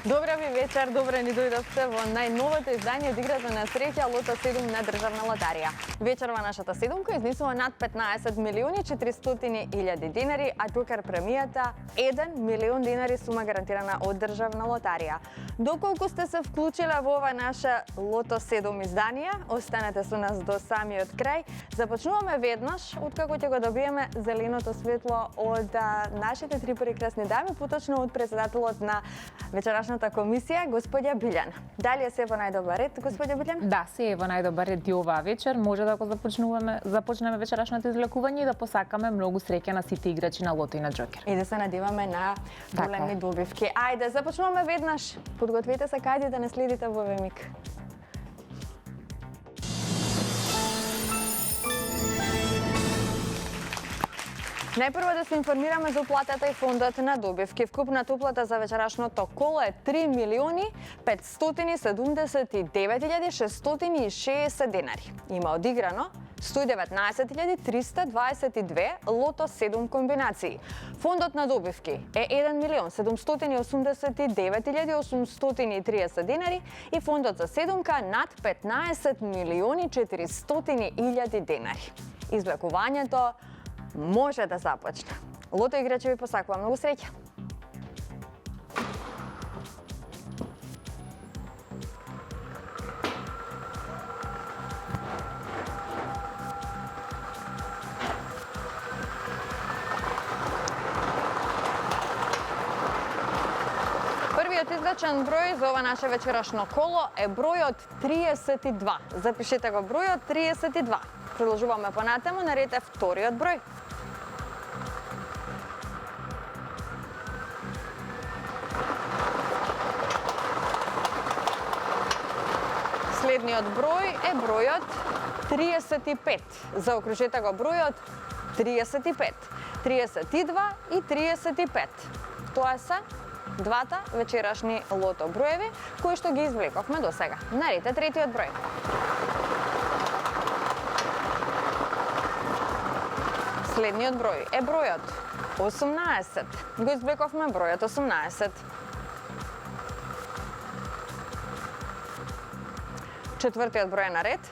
Добра ви вечер, добре ни дојдовте во најновото издание од играта на среќа Лото 7 на државна лотарија. Вечерва нашата седумка изнесува над 15.400.000 динари, а джокер премијата 1 милион динари сума гарантирана од државна лотарија. Доколку сте се вклучиле во ова наше Лото 7 издание, останете со нас до самиот крај. Започнуваме веднаш, откако ќе го добиеме зеленото светло од нашите три прекрасни дами, поточно од председателот на вечерашната комисија, господја Билјана. Дали е се во најдобар ред, господја Билјана? Да, се е во најдобар ред и оваа вечер. Може да го започнеме вечерашното излекување и да посакаме многу среќа на сите играчи на Лото и на Джокер. И да се надеваме на големи добивки. Ајде, започнуваме веднаш. Подгответе се, каде да не следите во овој миг. Најпрво да се информираме за уплатата и фондот на добивки. Вкупната уплата за вечерашното коло е 3.579.660 денари. Има одиграно 119.322 Лото 7 комбинации. Фондот на добивки е 1.789.830 денари и фондот за седумка над 15.400.000 денари. Извлекувањето може да започне. Лото играчи ви посакува многу среќа. Првиот излачен број за ова наше вечерашно коло е бројот 32. Запишете го бројот 32. Продолжуваме понатаму, на ред е вториот број. Следниот број е бројот 35. Заокружете го бројот 35. 32 и 35. Тоа се двата вечерашни лото броеви кои што ги извлековме до сега. На ред е третиот број. Следниот број е бројот 18. Го извлековме бројот 18. Четвртиот број е на ред.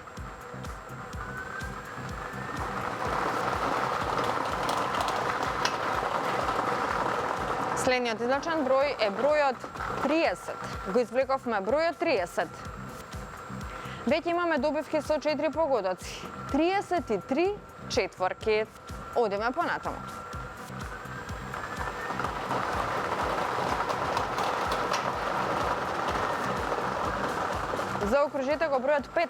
Следниот излачен број е бројот 30. Го извлековме бројот 30. Веќе имаме добивки со 4 погодоци. 33 четворки. Одиме понатаму. Заокружете го бројот 5.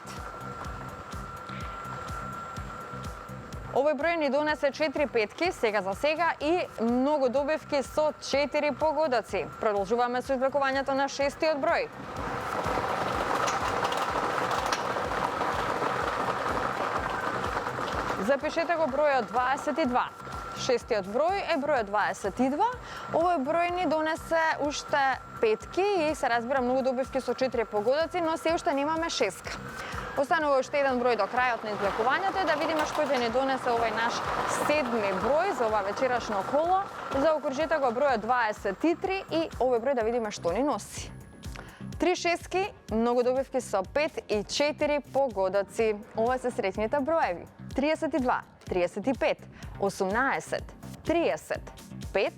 Овој број ни донесе 4 петки, сега за сега, и многу добивки со 4 погодоци. Продолжуваме со извлекувањето на шестиот број. Запишете го бројот 22. Шестиот број е бројот 22. Овој број ни донесе уште петки и се разбира многу добивки со 4 погодоци, но се уште немаме шестка. Останува уште еден број до крајот на извлекувањето и да видиме што ќе ни донесе овој наш седми број за ова вечерашно коло. Заокружете го бројот 23 и овој број да видиме што ни носи. 3 шестки, многу добивки со 5 и 4 погодоци. Ова се среќните броеви. 32, 35, 18, 30, 5,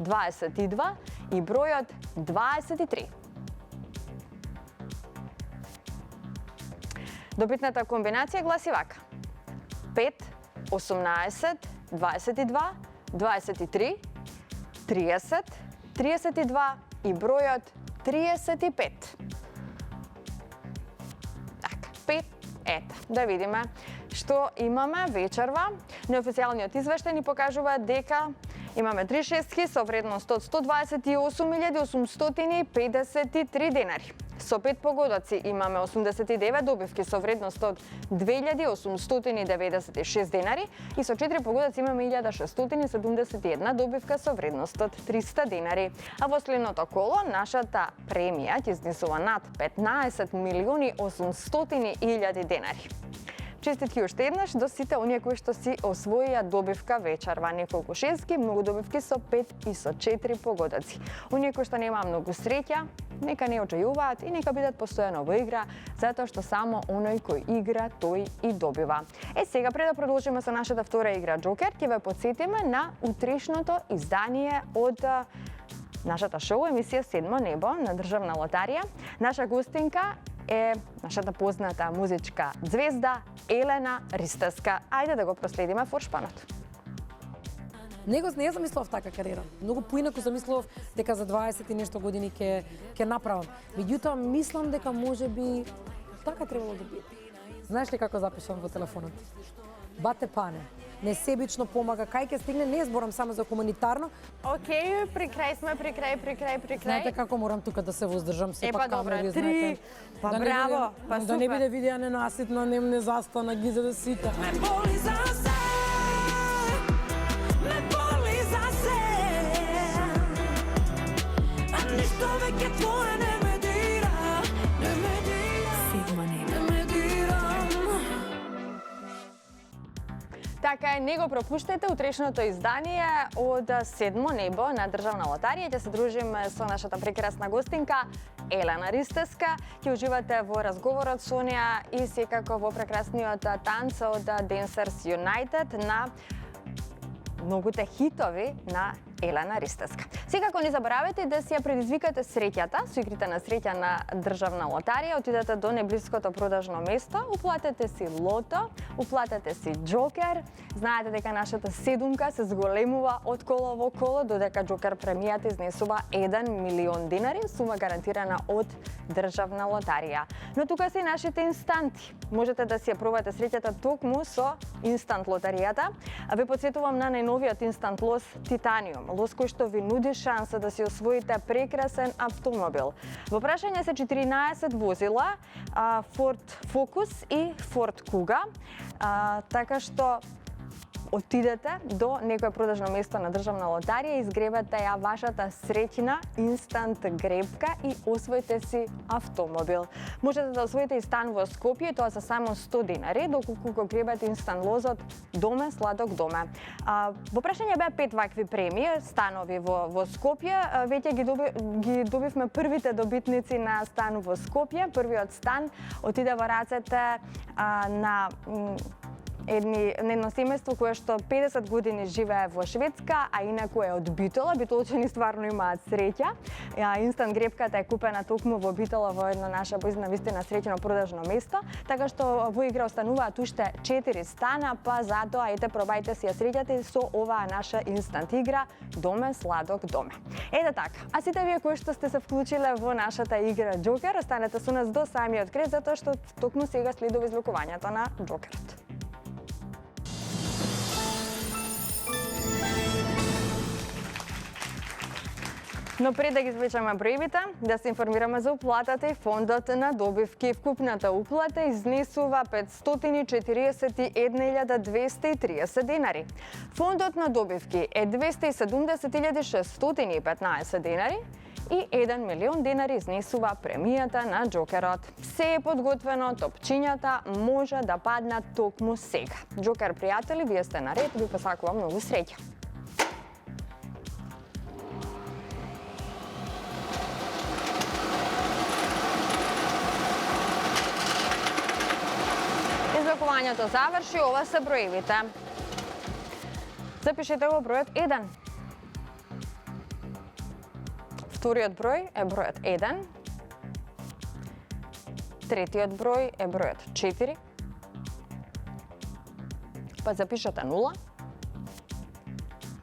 22 и бројот 23. Добитната комбинација гласи вака: 5, 18, 22, 23, 30, 32 и бројот 35. Така, 5, ета, да видиме што имаме вечерва. Неофицијалниот извештај ни покажува дека имаме 3 шестки со вредност од 128.853 денари. Со 5 погодоци имаме 89 добивки со вредност од 2.896 денари и со 4 погодоци имаме 1.671 добивка со вредност од 300 денари. А во следното коло нашата премија ќе изнесува над 15.800.000 денари. Честитки уште еднаш до сите оние кои што си освоија добивка вечерва. Неколку шески, многу добивки со 5 и со 4 погодоци. Оние кои што немаа многу среќа, нека не очајуваат и нека бидат постојано во игра, затоа што само оној кој игра, тој и добива. Сега пред да продолжиме со нашата втора игра Джокер, ќе ве потсетиме на утрешното издание од нашата шоу емисија Седмо небо на Државна лотарија. Наша гостинка е нашата позната музичка звезда Елена Ристевска. Ајде да го проследиме форшпанот. Не замислував така кариера. Многу поинаку замислував дека за 20 и нешто години ќе направам. Меѓутоа мислам дека можеби така требало да биде. Знаеш ли како запишам во телефонот? Бате пане. Несебично помага, кај ќе стигне, не зборам само за хуманитарно. Океј, при крај сме, при крај. Знаете како морам тука да се воздржам, се пак камери, добре, знаете. Па браво, па Да не супер. биде видеа ненаситна, не застана, ги за да сита. Me boli za se, me boli za se, a ništa veke tvoje ne me dira, ne me dira, ne me diram. Така е, не го пропуштете утрешното издание од Седмо небо на Државна лотарија. Ќе се дружиме со нашата прекрасна гостинка Елена Ристевска. Ќе уживате во разговорот со неа и секако во прекрасниот танц од Dancers United на многуте хитови на Елена Ристевска. Секако не заборавете да си ја предизвикате среќата со игрите на среќа на Државна лотарија. Отидете до неблиското продажно место, уплатете си лото, уплатете си Джокер. Знаете дека нашата седумка се зголемува од коло во коло, додека Джокер премијата изнесува 1 милион динари, сума гарантирана од Државна лотарија. Но тука се и нашите инстанти. Можете да си ја пробате среќата токму со Инстант лотаријата. Ве потсетувам на најновиот Инстант лос Титаниум, лос кој што ви нуди шанса да си освоите прекрасен автомобил. Во прашање се 14 возила, Ford Focus и Ford Kuga, така што отидете до некое продажно место на Државна лотарија, изгребете ја вашата среќна инстант гребка и освоите си автомобил. Можете да освоите и стан во Скопје, тоа за само 100 динари, доколку го гребате инстант лозот Доме, сладок доме. Во прашање беа 5 вакви премии, станови во Скопје. Веќе ги добивме првите добитници на стан во Скопје. Првиот стан отиде во рацете на едно семејство кое што 50 години живее во Шведска, а инаку е од Битола. Битолчани стварно имаат среќа. Инстант гребката е купена токму во Битола во едно наше навистина среќно продажно место, така што во игра остануваат уште 4 стана, па затоа ете пробајте си ја среќата со оваа наша инстант игра Доме, сладок доме. Ете така, а сите вие кои што сте се вклучиле во нашата игра Джокер, останете со нас до самиот крај, затоа што токму сега следува излукувањето на Джокерот. Но пред да ги извлечеме бројбите, да се информираме за уплатата и фондот на добивки. Вкупната уплата изнесува 541.230 динари. Фондот на добивки е 270.615 динари и 1 милион динари изнесува премијата на Джокерот. Се е подготвено, топчињата може да паднат токму сега. Джокер пријатели, вие сте наред, ви посакувам многу среќа. Излукувањето заврши, ова се броевите. Запишете го бројот 1. Вториот број е бројот 1. Третиот број е бројот 4. Па запишете 0.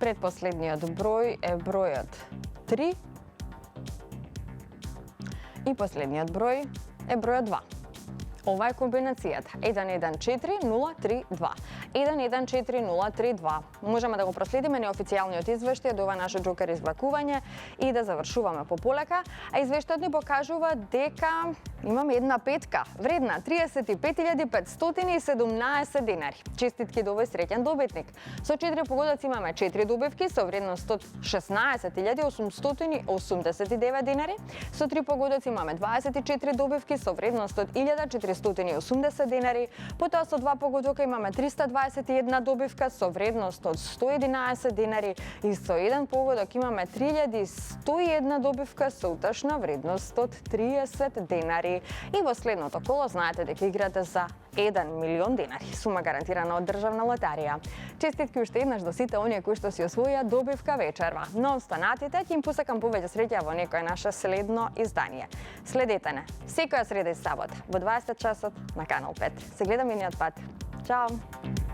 Предпоследниот број е бројот 3. И последниот број е бројот 2. Ова е комбинацијата 114032. 114032. Можеме да го проследиме неофицијалниот извештај од ова наше Джокер извлакување и да завршуваме по полека. А извештајот ни покажува дека Имаме една петка, вредна 35.517 денари. Честитки до овој среќен добитник. Со 4 погодоци имаме 4 добивки со вредност од 16.889 денари. Со 3 погодоци имаме 24 добивки со вредност од 1.480 денари. Потоа со 2 погодока имаме 321 добивка со вредност од 111 денари и со 1 погодок имаме 3101 добивка со уташна вредност од 30 денари. И во следното коло знаете дека играте за 1 милион денари, сума гарантирана од Државна лотарија. Честитки уште еднаш до сите оние кои што си освоја добивка вечерва. Но останатите ќе им посакам повеќе среќа во некое наше следно издание. Следете не секоја среда и сабота во 20 часот на Канал 5. Се гледаме идниот пат. Чао!